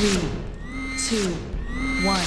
3, 2, 1.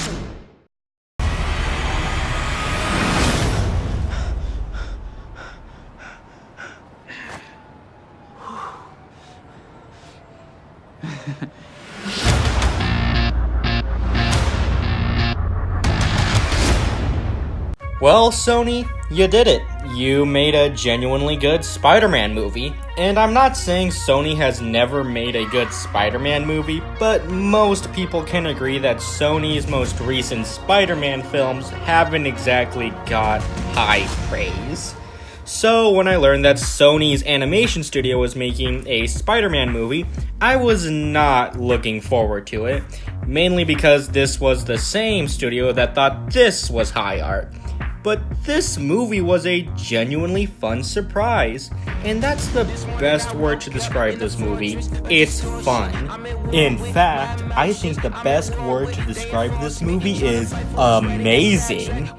Well, Sony, you did it. You made a genuinely good Spider-Man movie. And I'm not saying Sony has never made a good Spider-Man movie, but most people can agree that Sony's most recent Spider-Man films haven't exactly got high praise. So when I learned that Sony's animation studio was making a Spider-Man movie, I was not looking forward to it, mainly because this was the same studio that thought this was high art. But this movie was a genuinely fun surprise, and that's the best word to describe this movie. It's fun. In fact, I think the best word to describe this movie is amazing.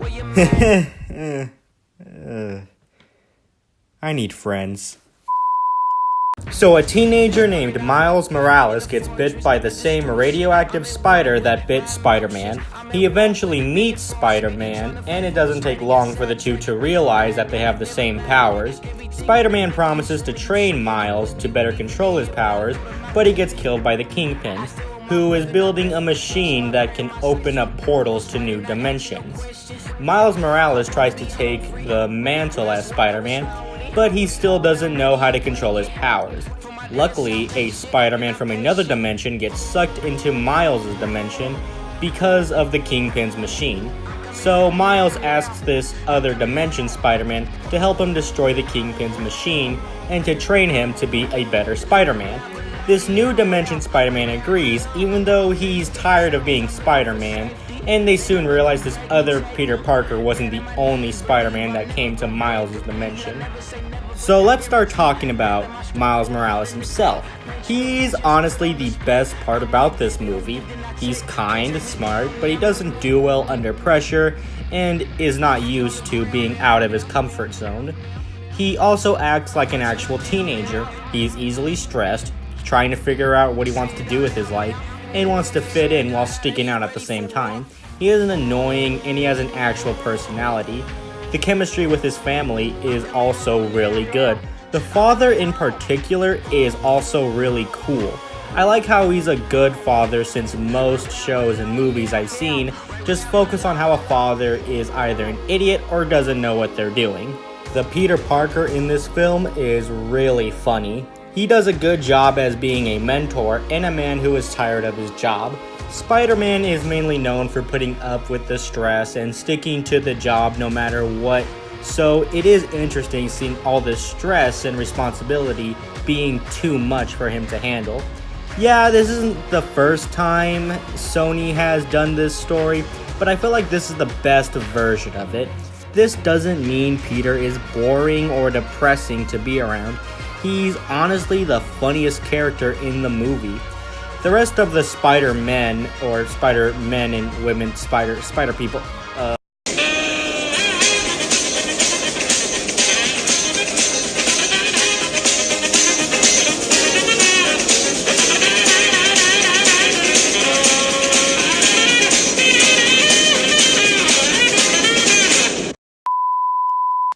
I need friends. So a teenager named Miles Morales gets bit by the same radioactive spider that bit Spider-Man. He eventually meets Spider-Man, and it doesn't take long for the two to realize that they have the same powers. Spider-Man promises to train Miles to better control his powers, but he gets killed by the Kingpin, who is building a machine that can open up portals to new dimensions. Miles Morales tries to take the mantle as Spider-Man, but he still doesn't know how to control his powers. Luckily, a Spider-Man from another dimension gets sucked into Miles' dimension because of the Kingpin's machine. So Miles asks this other dimension Spider-Man to help him destroy the Kingpin's machine and to train him to be a better Spider-Man. This new dimension Spider-Man agrees, even though he's tired of being Spider-Man, and they soon realize this other Peter Parker wasn't the only Spider-Man that came to Miles' dimension. So let's start talking about Miles Morales himself. He's honestly the best part about this movie. He's kind, smart, but he doesn't do well under pressure and is not used to being out of his comfort zone. He also acts like an actual teenager. He's easily stressed, trying to figure out what he wants to do with his life, and wants to fit in while sticking out at the same time. He isn't annoying, and he has an actual personality. The chemistry with his family is also really good. The father in particular is also really cool. I like how he's a good father, since most shows and movies I've seen just focus on how a father is either an idiot or doesn't know what they're doing. The Peter Parker in this film is really funny. He does a good job as being a mentor and a man who is tired of his job. Spider-Man is mainly known for putting up with the stress and sticking to the job no matter what, so it is interesting seeing all this stress and responsibility being too much for him to handle. Yeah, this isn't the first time Sony has done this story, but I feel like this is the best version of it. This doesn't mean Peter is boring or depressing to be around. He's honestly the funniest character in the movie. The rest of the Spider-Men, or Spider-Men and women, Spider people,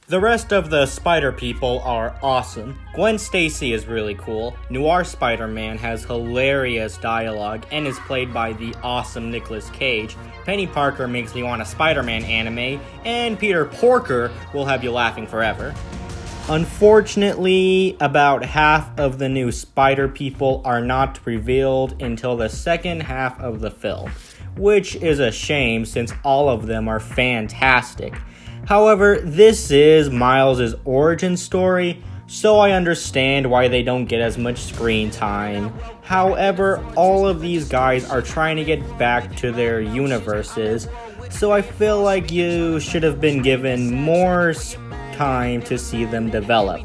The rest of the Spider people are awesome. Gwen Stacy is really cool. Noir Spider-Man has hilarious dialogue and is played by the awesome Nicolas Cage. Penny Parker makes me want a Spider-Man anime, and Peter Porker will have you laughing forever. Unfortunately, about half of the new Spider people are not revealed until the second half of the film, which is a shame since all of them are fantastic. However, this is Miles' origin story, so I understand why they don't get as much screen time. However, all of these guys are trying to get back to their universes, so I feel like you should have been given more time to see them develop.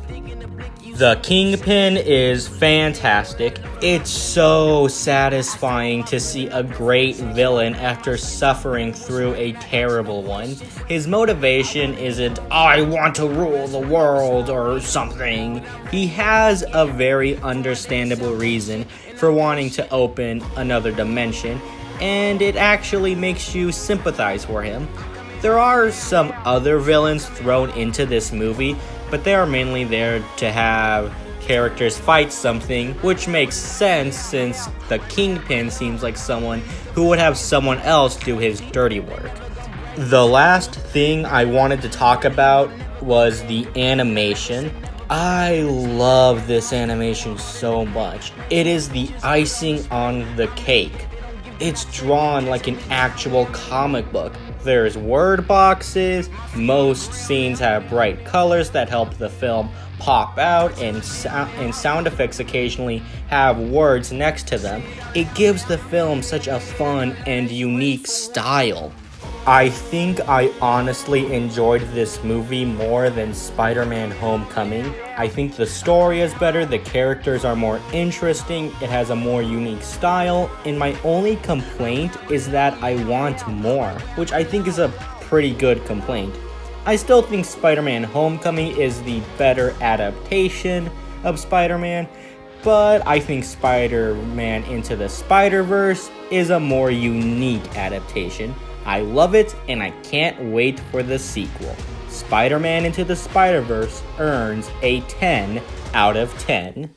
The Kingpin is fantastic. It's so satisfying to see a great villain after suffering through a terrible one. His motivation isn't, I want to rule the world or something. He has a very understandable reason for wanting to open another dimension, and it actually makes you sympathize for him. There are some other villains thrown into this movie, but they are mainly there to have characters fight something, which makes sense since the Kingpin seems like someone who would have someone else do his dirty work. The last thing I wanted to talk about was the animation. I love this animation so much. It is the icing on the cake. It's drawn like an actual comic book. There's word boxes, most scenes have bright colors that help the film pop out, and sound effects occasionally have words next to them. It gives the film such a fun and unique style. I think I honestly enjoyed this movie more than Spider-Man Homecoming. I think the story is better, the characters are more interesting, it has a more unique style, and my only complaint is that I want more, which I think is a pretty good complaint. I still think Spider-Man Homecoming is the better adaptation of Spider-Man, but I think Spider-Man Into the Spider-Verse is a more unique adaptation. I love it, and I can't wait for the sequel. Spider-Man Into the Spider-Verse earns a 10 out of 10.